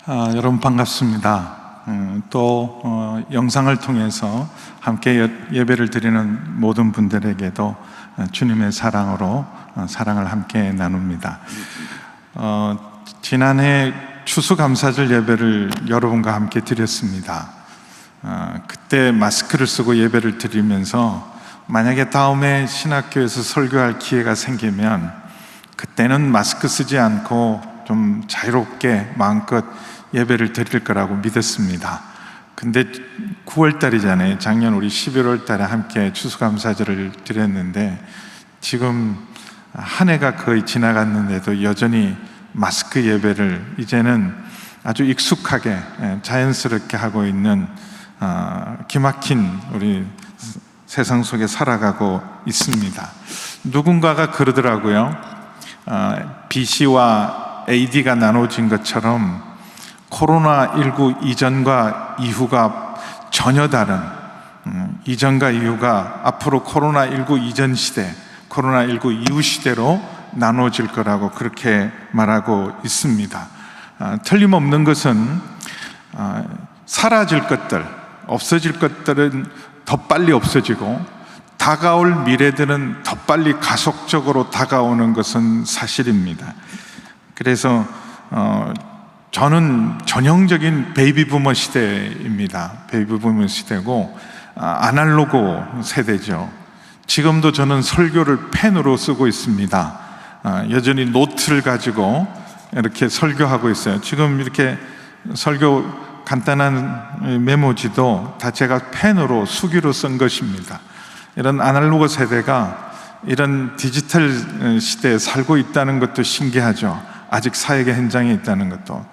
여러분 반갑습니다. 또 영상을 통해서 함께 예배를 드리는 모든 분들에게도 주님의 사랑으로 사랑을 함께 나눕니다. 지난해 추수감사절 예배를 여러분과 함께 드렸습니다. 그때 마스크를 쓰고 예배를 드리면서 만약에 다음에 신학교에서 설교할 기회가 생기면 그때는 마스크 쓰지 않고 좀 자유롭게 마음껏 예배를 드릴 거라고 믿었습니다. 근데 9월 달이잖아요. 작년 우리 11월 달에 함께 추수감사절을 드렸는데 지금 한 해가 거의 지나갔는데도 여전히 마스크 예배를 이제는 아주 익숙하게 자연스럽게 하고 있는 기막힌 우리 세상 속에 살아가고 있습니다. 누군가가 그러더라고요. BC와 AD가 나눠진 것처럼 코로나19 이전과 이후가 전혀 다른, 이전과 이후가 앞으로 코로나19 이전 시대, 코로나19 이후 시대로 나눠질 거라고 그렇게 말하고 있습니다. 틀림없는 것은 사라질 것들, 없어질 것들은 더 빨리 없어지고 다가올 미래들은 더 빨리 가속적으로 다가오는 것은 사실입니다. 그래서 저는 전형적인 베이비부머 시대입니다. 베이비부머 시대고 아날로그 세대죠. 지금도 저는 설교를 펜으로 쓰고 있습니다. 여전히 노트를 가지고 이렇게 설교하고 있어요. 지금 이렇게 설교 간단한 메모지도 다 제가 펜으로 수기로 쓴 것입니다. 이런 아날로그 세대가 이런 디지털 시대에 살고 있다는 것도 신기하죠. 아직 사역의 현장에 있다는 것도.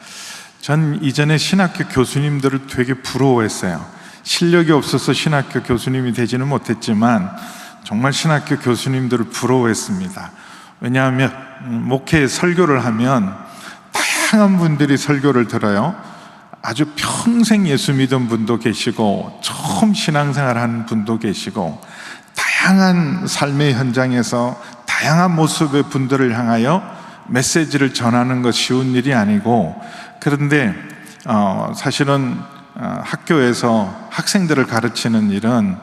전 이전에 신학교 교수님들을 되게 부러워했어요. 실력이 없어서 신학교 교수님이 되지는 못했지만 정말 신학교 교수님들을 부러워했습니다. 왜냐하면 목회 설교를 하면 다양한 분들이 설교를 들어요. 아주 평생 예수 믿은 분도 계시고 처음 신앙생활 하는 분도 계시고 다양한 삶의 현장에서 다양한 모습의 분들을 향하여 메시지를 전하는 것 쉬운 일이 아니고, 그런데 사실은 학교에서 학생들을 가르치는 일은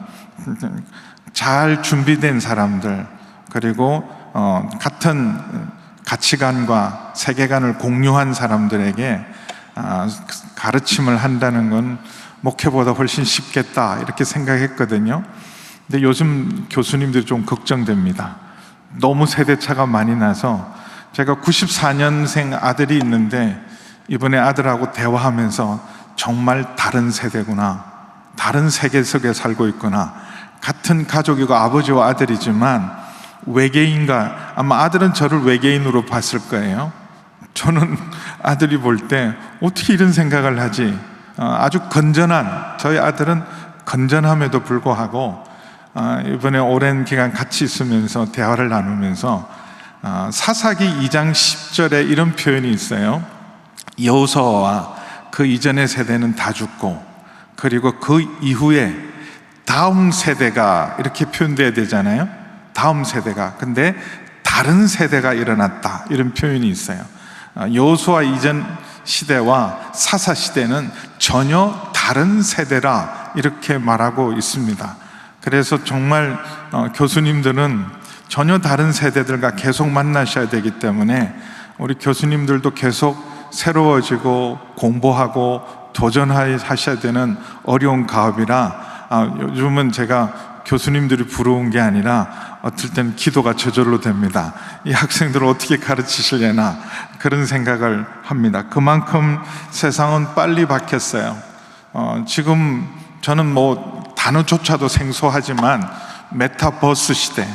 잘 준비된 사람들, 그리고 같은 가치관과 세계관을 공유한 사람들에게 가르침을 한다는 건 목회보다 훨씬 쉽겠다 이렇게 생각했거든요. 근데 요즘 교수님들이 좀 걱정됩니다. 너무 세대차가 많이 나서. 제가 94년생 아들이 있는데 이번에 아들하고 대화하면서 정말 다른 세대구나, 다른 세계 속에 살고 있구나. 같은 가족이고 아버지와 아들이지만 외계인과, 아마 아들은 저를 외계인으로 봤을 거예요. 저는 아들이 볼 때 어떻게 이런 생각을 하지? 아주 건전한, 저희 아들은 건전함에도 불구하고 이번에 오랜 기간 같이 있으면서 대화를 나누면서 사사기 2장 10절에 이런 표현이 있어요. 여호수아와 그 이전의 세대는 다 죽고 그리고 그 이후에 다음 세대가, 이렇게 표현돼야 되잖아요. 다음 세대가. 근데 다른 세대가 일어났다, 이런 표현이 있어요. 여호수아 이전 시대와 사사 시대는 전혀 다른 세대라 이렇게 말하고 있습니다. 그래서 정말 교수님들은 전혀 다른 세대들과 계속 만나셔야 되기 때문에 우리 교수님들도 계속 새로워지고 공부하고 도전하셔야 되는 어려운 가업이라 요즘은 제가 교수님들이 부러운 게 아니라 어떨 때는 기도가 저절로 됩니다. 이 학생들을 어떻게 가르치시려나 그런 생각을 합니다. 그만큼 세상은 빨리 바뀌었어요. 지금 저는 단어조차도 생소하지만 메타버스 시대,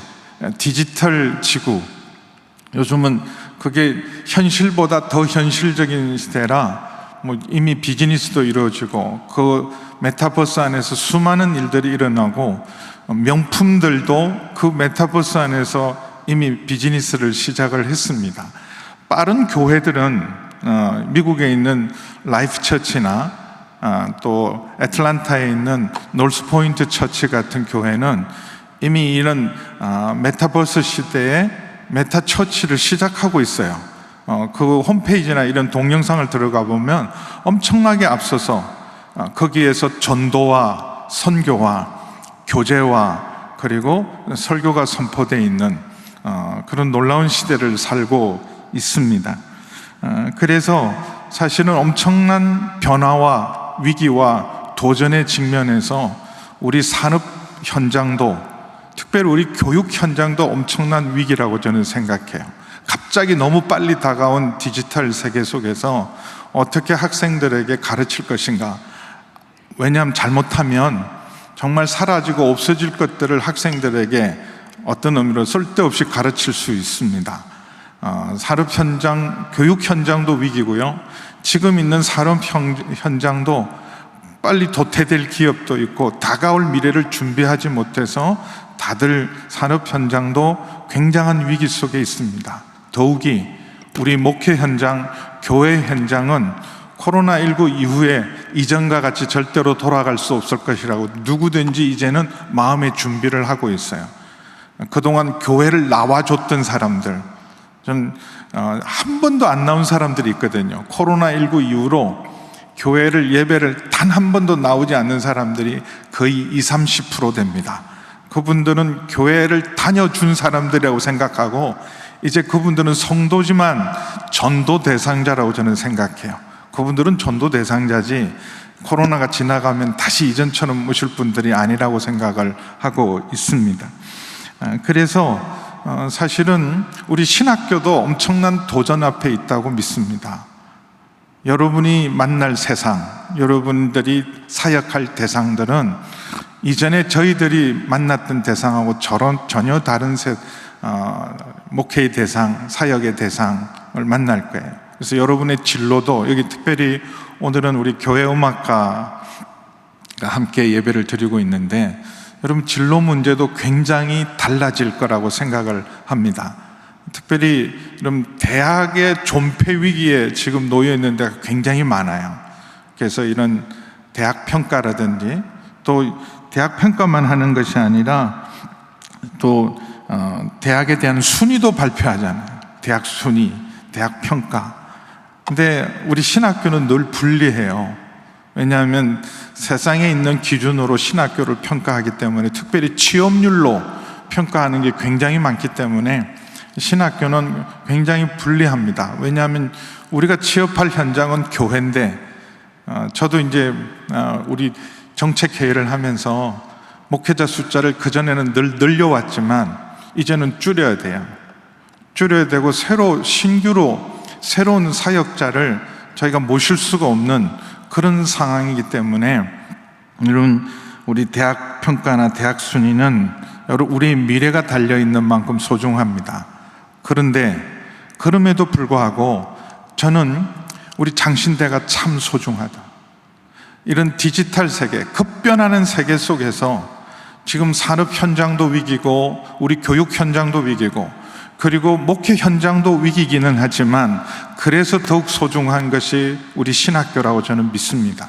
디지털 지구, 요즘은 그게 현실보다 더 현실적인 시대라 이미 비즈니스도 이루어지고 그 메타버스 안에서 수많은 일들이 일어나고 명품들도 그 메타버스 안에서 이미 비즈니스를 시작을 했습니다. 빠른 교회들은 미국에 있는 라이프 처치나 또 애틀란타에 있는 노스포인트 처치 같은 교회는 이미 이런 메타버스 시대에 메타 처치를 시작하고 있어요. 그 홈페이지나 이런 동영상을 들어가 보면 엄청나게 앞서서 거기에서 전도와 선교와 교제와 그리고 설교가 선포되어 있는 그런 놀라운 시대를 살고 있습니다. 그래서 사실은 엄청난 변화와 위기와 도전의 직면에서 우리 산업 현장도, 특별히 우리 교육 현장도 엄청난 위기라고 저는 생각해요. 갑자기 너무 빨리 다가온 디지털 세계 속에서 어떻게 학생들에게 가르칠 것인가. 왜냐하면 잘못하면 정말 사라지고 없어질 것들을 학생들에게 어떤 의미로 쓸데없이 가르칠 수 있습니다. 산업 현장, 교육 현장도 위기고요. 지금 있는 산업 현장도 빨리 도태될 기업도 있고 다가올 미래를 준비하지 못해서 다들 산업 현장도 굉장한 위기 속에 있습니다. 더욱이 우리 목회 현장, 교회 현장은 코로나19 이후에 이전과 같이 절대로 돌아갈 수 없을 것이라고 누구든지 이제는 마음의 준비를 하고 있어요. 그동안 교회를 나와줬던 사람들, 한 번도 안 나온 사람들이 있거든요. 코로나19 이후로 교회를, 예배를 단 한 번도 나오지 않는 사람들이 거의 20, 30% 됩니다. 그분들은 교회를 다녀준 사람들이라고 생각하고 이제 그분들은 성도지만 전도 대상자라고 저는 생각해요. 그분들은 전도 대상자지 코로나가 지나가면 다시 이전처럼 오실 분들이 아니라고 생각을 하고 있습니다. 그래서 사실은 우리 신학교도 엄청난 도전 앞에 있다고 믿습니다. 여러분이 만날 세상, 여러분들이 사역할 대상들은 이전에 저희들이 만났던 대상하고 전혀 다른 목회의 대상, 사역의 대상을 만날 거예요. 그래서 여러분의 진로도, 여기 특별히 오늘은 우리 교회 음악가가 함께 예배를 드리고 있는데 여러분 진로 문제도 굉장히 달라질 거라고 생각을 합니다. 특별히 여러분 대학의 존폐 위기에 지금 놓여 있는 데가 굉장히 많아요. 그래서 이런 대학 평가라든지 또 대학 평가만 하는 것이 아니라 또 대학에 대한 순위도 발표하잖아요. 대학 순위, 대학 평가. 근데 우리 신학교는 늘 불리해요. 왜냐하면 세상에 있는 기준으로 신학교를 평가하기 때문에, 특별히 취업률로 평가하는 게 굉장히 많기 때문에 신학교는 굉장히 불리합니다. 왜냐하면 우리가 취업할 현장은 교회인데, 저도 이제 우리 정책회의를 하면서 목회자 숫자를 그전에는 늘 늘려왔지만 이제는 줄여야 돼요. 줄여야 되고 신규로 새로운 사역자를 저희가 모실 수가 없는 그런 상황이기 때문에 여러분 우리 대학 평가나 대학 순위는 우리의 미래가 달려있는 만큼 소중합니다. 그런데 그럼에도 불구하고 저는 우리 장신대가 참 소중하다. 이런 디지털 세계, 급변하는 세계 속에서 지금 산업 현장도 위기고 우리 교육 현장도 위기고 그리고 목회 현장도 위기기는 하지만 그래서 더욱 소중한 것이 우리 신학교라고 저는 믿습니다.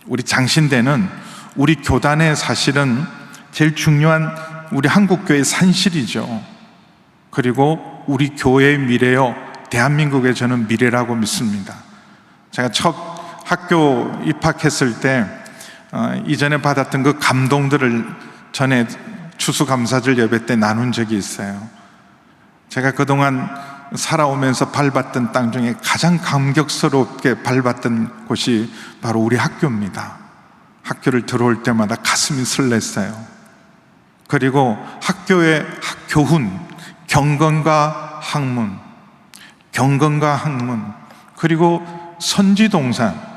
우리 장신대는 우리 교단의 사실은 제일 중요한 우리 한국교회의 산실이죠. 그리고 우리 교회의 미래요, 대한민국의 저는 미래라고 믿습니다. 제가 첫 학교 입학했을 때 이전에 받았던 그 감동들을 전에 추수감사절 예배 때 나눈 적이 있어요. 제가 그동안 살아오면서 밟았던 땅 중에 가장 감격스럽게 밟았던 곳이 바로 우리 학교입니다. 학교를 들어올 때마다 가슴이 설렜어요. 그리고 학교의 교훈, 경건과 학문, 그리고 선지동산,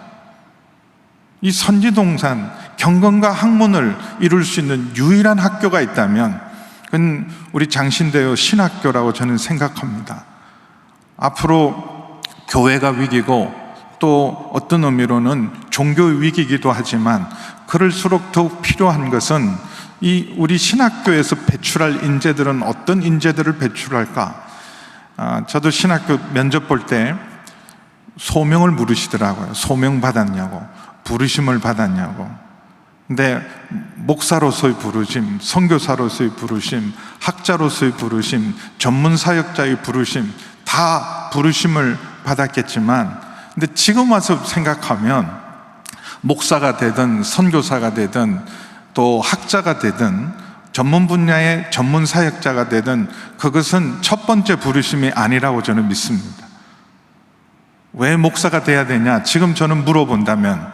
이 선지동산, 경건과 학문을 이룰 수 있는 유일한 학교가 있다면 그건 우리 장신대요 신학교라고 저는 생각합니다. 앞으로 교회가 위기고 또 어떤 의미로는 종교의 위기이기도 하지만 그럴수록 더욱 필요한 것은 이 우리 신학교에서 배출할 인재들은 어떤 인재들을 배출할까? 저도 신학교 면접 볼 때 소명을 물으시더라고요. 소명 받았냐고, 부르심을 받았냐고. 근데 목사로서의 부르심, 선교사로서의 부르심, 학자로서의 부르심, 전문 사역자의 부르심 다 부르심을 받았겠지만, 근데 지금 와서 생각하면 목사가 되든 선교사가 되든 또 학자가 되든 전문 분야의 전문 사역자가 되든 그것은 첫 번째 부르심이 아니라고 저는 믿습니다. 왜 목사가 돼야 되냐? 지금 저는 물어본다면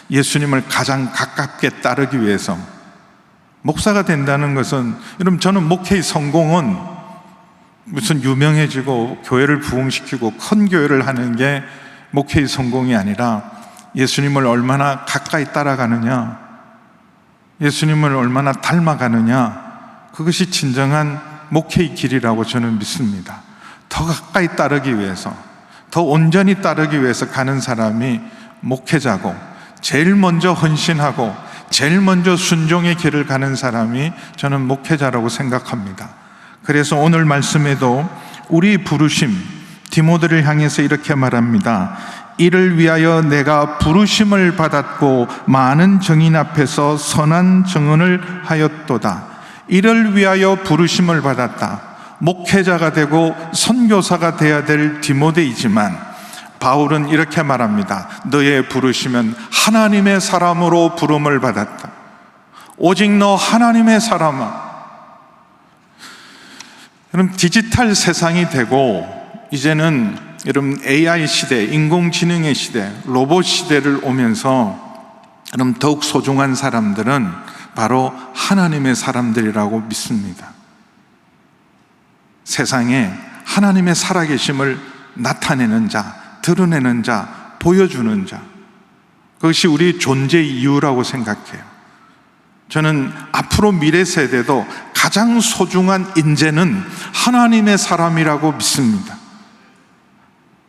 예수님을 가장 가깝게 따르기 위해서. 목사가 된다는 것은, 여러분, 저는 목회의 성공은 무슨 유명해지고 교회를 부흥시키고 큰 교회를 하는 게 목회의 성공이 아니라 예수님을 얼마나 가까이 따라가느냐, 예수님을 얼마나 닮아가느냐, 그것이 진정한 목회의 길이라고 저는 믿습니다. 더 가까이 따르기 위해서, 더 온전히 따르기 위해서 가는 사람이 목회자고, 제일 먼저 헌신하고 제일 먼저 순종의 길을 가는 사람이 저는 목회자라고 생각합니다. 그래서 오늘 말씀에도 우리 부르심, 디모데를 향해서 이렇게 말합니다. 이를 위하여 내가 부르심을 받았고 많은 증인 앞에서 선한 증언을 하였도다. 이를 위하여 부르심을 받았다. 목회자가 되고 선교사가 되어야 될 디모데이지만 바울은 이렇게 말합니다. 너의 부르심은 하나님의 사람으로 부름을 받았다. 오직 너 하나님의 사람아. 여러분, 디지털 세상이 되고 이제는 여러분 AI 시대, 인공지능의 시대, 로봇 시대를 오면서 여러분 더욱 소중한 사람들은 바로 하나님의 사람들이라고 믿습니다. 세상에 하나님의 살아계심을 나타내는 자, 드러내는 자, 보여주는 자, 그것이 우리 존재의 이유라고 생각해요. 저는 앞으로 미래 세대도 가장 소중한 인재는 하나님의 사람이라고 믿습니다.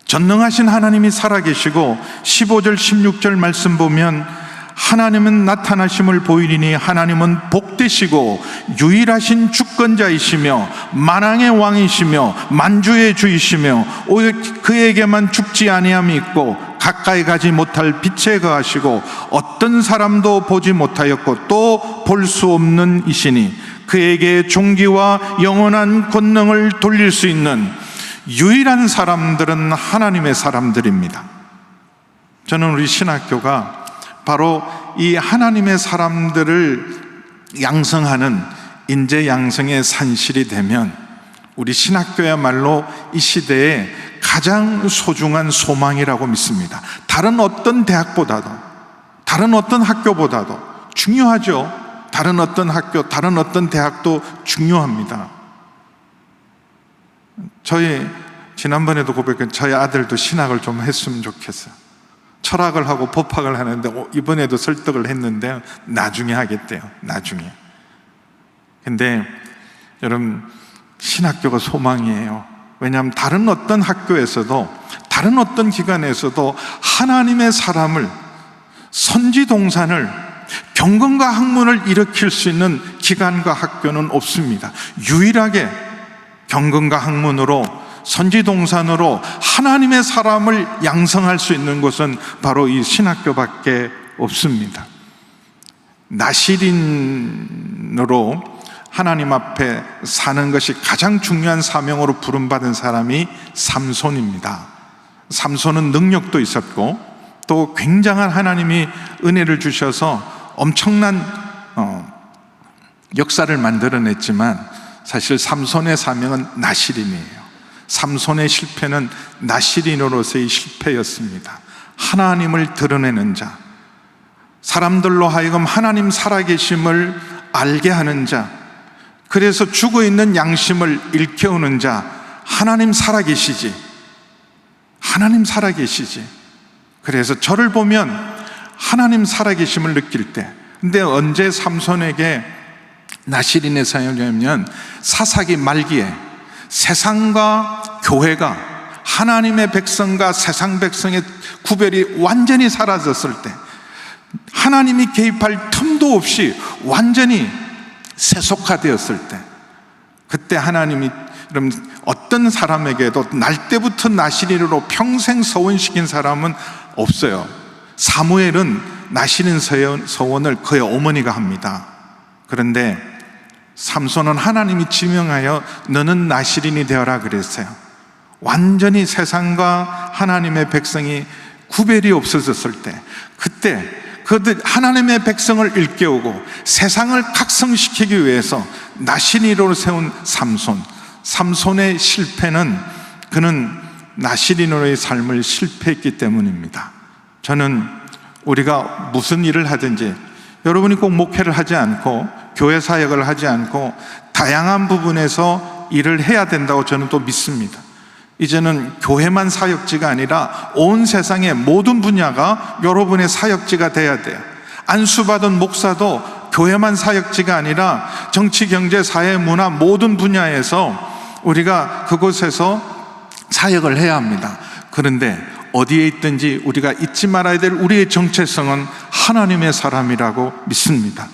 전능하신 하나님이 살아계시고 15절 16절 말씀 보면 하나님은 나타나심을 보이리니 하나님은 복되시고 유일하신 주권자이시며 만왕의 왕이시며 만주의 주이시며 오직 그에게만 죽지 아니함이 있고 가까이 가지 못할 빛에 거하시고 어떤 사람도 보지 못하였고 또 볼 수 없는 이시니 그에게 존귀와 영원한 권능을 돌릴 수 있는 유일한 사람들은 하나님의 사람들입니다. 저는 우리 신학교가 바로 이 하나님의 사람들을 양성하는 인재 양성의 산실이 되면 우리 신학교야말로 이 시대에 가장 소중한 소망이라고 믿습니다. 다른 어떤 대학보다도, 다른 어떤 학교보다도 중요하죠. 다른 어떤 학교, 다른 어떤 대학도 중요합니다. 지난번에도 고백한 저희 아들도 신학을 좀 했으면 좋겠어요. 철학을 하고 법학을 하는데 이번에도 설득을 했는데 나중에 하겠대요. 나중에. 근데 여러분, 신학교가 소망이에요. 왜냐하면 다른 어떤 학교에서도, 다른 어떤 기관에서도 하나님의 사람을, 선지동산을, 경건과 학문을 일으킬 수 있는 기관과 학교는 없습니다. 유일하게 경건과 학문으로, 선지동산으로 하나님의 사람을 양성할 수 있는 곳은 바로 이 신학교밖에 없습니다. 나시린으로 하나님 앞에 사는 것이 가장 중요한 사명으로 부름받은 사람이 삼손입니다. 삼손은 능력도 있었고 또 굉장한 하나님이 은혜를 주셔서 엄청난 역사를 만들어냈지만 사실 삼손의 사명은 나시린이에요. 삼손의 실패는 나시린으로서의 실패였습니다. 하나님을 드러내는 자, 사람들로 하여금 하나님 살아계심을 알게 하는 자, 그래서 죽어있는 양심을 일깨우는 자, 하나님 살아계시지, 하나님 살아계시지. 그래서 저를 보면 하나님 살아계심을 느낄 때, 근데 언제 삼손에게 나시린의 사역이냐면 사사기 말기에 세상과 교회가, 하나님의 백성과 세상 백성의 구별이 완전히 사라졌을 때, 하나님이 개입할 틈도 없이 완전히 세속화되었을 때, 그때 하나님이 어떤 사람에게도 날 때부터 나시린으로 평생 서원시킨 사람은 없어요. 사무엘은 나시린 서원을 그의 어머니가 합니다. 그런데 삼손은 하나님이 지명하여 너는 나시린이 되어라 그랬어요. 완전히 세상과 하나님의 백성이 구별이 없어졌을 때, 그때 그들 하나님의 백성을 일깨우고 세상을 각성시키기 위해서 나시린으로 세운 삼손의 실패는 그는 나시린으로의 삶을 실패했기 때문입니다. 저는 우리가 무슨 일을 하든지 여러분이 꼭 목회를 하지 않고 교회 사역을 하지 않고 다양한 부분에서 일을 해야 된다고 저는 또 믿습니다. 이제는 교회만 사역지가 아니라 온 세상의 모든 분야가 여러분의 사역지가 돼야 돼요. 안수받은 목사도 교회만 사역지가 아니라 정치, 경제, 사회, 문화 모든 분야에서 우리가 그곳에서 사역을 해야 합니다. 그런데 어디에 있든지 우리가 잊지 말아야 될 우리의 정체성은 하나님의 사람이라고 믿습니다.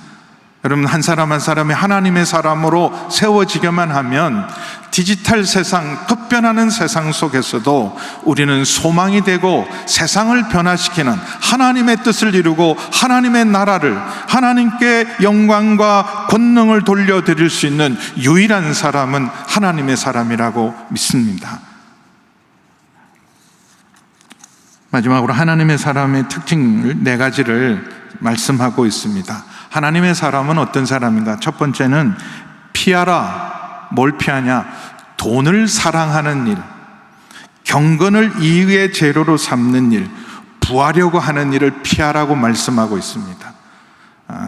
여러분, 한 사람 한 사람이 하나님의 사람으로 세워지기만 하면 디지털 세상, 급변하는 세상 속에서도 우리는 소망이 되고 세상을 변화시키는 하나님의 뜻을 이루고 하나님의 나라를, 하나님께 영광과 권능을 돌려드릴 수 있는 유일한 사람은 하나님의 사람이라고 믿습니다. 마지막으로 하나님의 사람의 특징을 4가지를 말씀하고 있습니다. 하나님의 사람은 어떤 사람인가? 첫 번째는 피하라. 뭘 피하냐? 돈을 사랑하는 일, 경건을 이익의 재료로 삼는 일, 부하려고 하는 일을 피하라고 말씀하고 있습니다.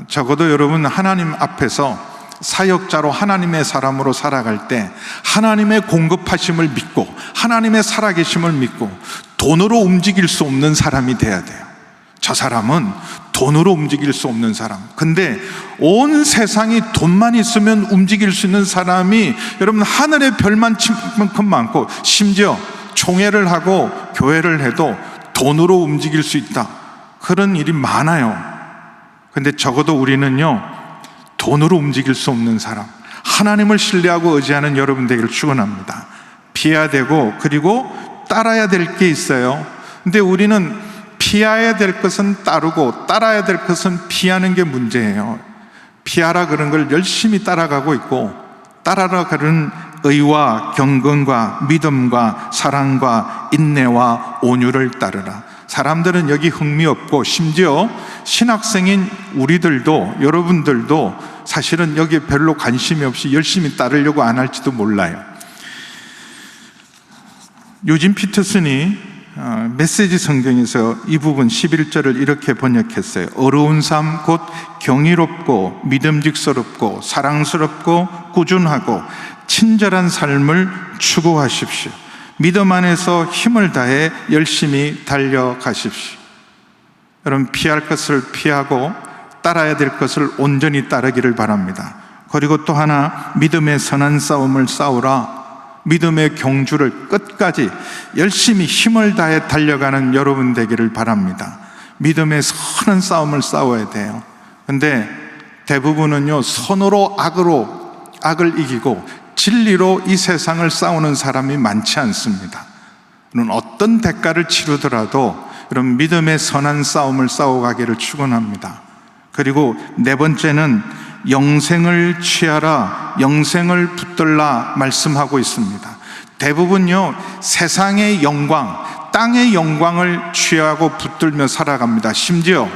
적어도 여러분, 하나님 앞에서 사역자로 하나님의 사람으로 살아갈 때 하나님의 공급하심을 믿고 하나님의 살아계심을 믿고 돈으로 움직일 수 없는 사람이 돼야 돼요. 저 사람은 돈으로 움직일 수 없는 사람. 근데 온 세상이 돈만 있으면 움직일 수 있는 사람이 여러분 하늘의 별만큼 많고, 심지어 총회를 하고 교회를 해도 돈으로 움직일 수 있다. 그런 일이 많아요. 근데 적어도 우리는요, 돈으로 움직일 수 없는 사람, 하나님을 신뢰하고 의지하는 여러분 되기를 축원합니다. 피해야 되고, 그리고 따라야 될 게 있어요. 근데 우리는 피해야 될 것은 따르고 따라야 될 것은 피하는 게 문제예요. 피하라 그런 걸 열심히 따라가고 있고, 따라라 그런 의와 경건과 믿음과 사랑과 인내와 온유를 따르라. 사람들은 여기 흥미 없고, 심지어 신학생인 우리들도, 여러분들도 사실은 여기에 별로 관심이 없이 열심히 따르려고 안 할지도 몰라요. 유진 피터슨이 메시지 성경에서 이 부분 11절을 이렇게 번역했어요. 어려운 삶 곧 경이롭고 믿음직스럽고 사랑스럽고 꾸준하고 친절한 삶을 추구하십시오. 믿음 안에서 힘을 다해 열심히 달려가십시오. 여러분, 피할 것을 피하고 따라야 될 것을 온전히 따르기를 바랍니다. 그리고 또 하나, 믿음의 선한 싸움을 싸우라. 믿음의 경주를 끝까지 열심히 힘을 다해 달려가는 여러분 되기를 바랍니다. 믿음의 선한 싸움을 싸워야 돼요. 근데 대부분은요, 선으로 악을 이기고 진리로 이 세상을 싸우는 사람이 많지 않습니다. 어떤 대가를 치르더라도 여러분, 믿음의 선한 싸움을 싸워가기를 축원합니다. 그리고 4번째는 영생을 취하라, 영생을 붙들라 말씀하고 있습니다. 대부분요, 세상의 영광, 땅의 영광을 취하고 붙들며 살아갑니다. 심지어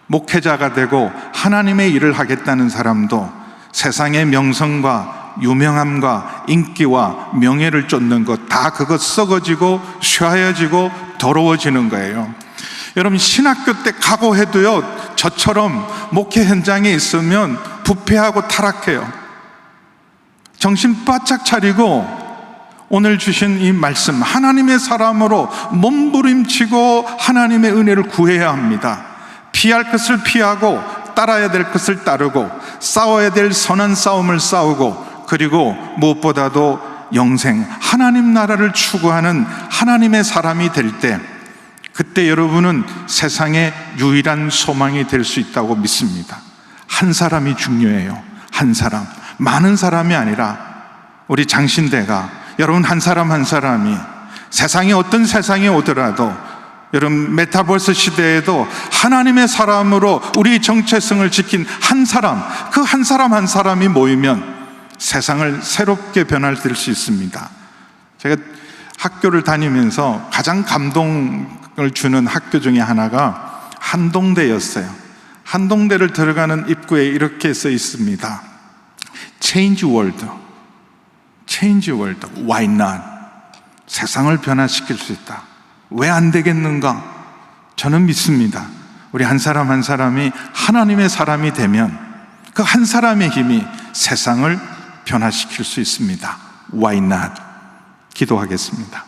목회자가 되고 하나님의 일을 하겠다는 사람도 세상의 명성과 유명함과 인기와 명예를 쫓는 것, 다 그것 썩어지고 쇠하여지고 더러워지는 거예요. 여러분, 신학교 때 각오해도요, 저처럼 목회 현장에 있으면 부패하고 타락해요. 정신 바짝 차리고 오늘 주신 이 말씀, 하나님의 사람으로 몸부림치고 하나님의 은혜를 구해야 합니다. 피할 것을 피하고 따라야 될 것을 따르고 싸워야 될 선한 싸움을 싸우고, 그리고 무엇보다도 영생, 하나님 나라를 추구하는 하나님의 사람이 될 때, 그때 여러분은 세상의 유일한 소망이 될 수 있다고 믿습니다. 한 사람이 중요해요. 한 사람, 많은 사람이 아니라 우리 장신대가, 여러분 한 사람 한 사람이 세상에 어떤 세상이 오더라도, 여러분 메타버스 시대에도 하나님의 사람으로 우리 정체성을 지킨 한 사람, 그 한 사람 한 사람이 모이면 세상을 새롭게 변화될 수 있습니다. 제가 학교를 다니면서 가장 감동을 주는 학교 중에 하나가 한동대였어요. 한동대를 들어가는 입구에 이렇게 써 있습니다. Change world. Change world. Why not? 세상을 변화시킬 수 있다. 왜 안 되겠는가? 저는 믿습니다. 우리 한 사람 한 사람이 하나님의 사람이 되면 그 한 사람의 힘이 세상을 변화시킬 수 있습니다. Why not? 기도하겠습니다.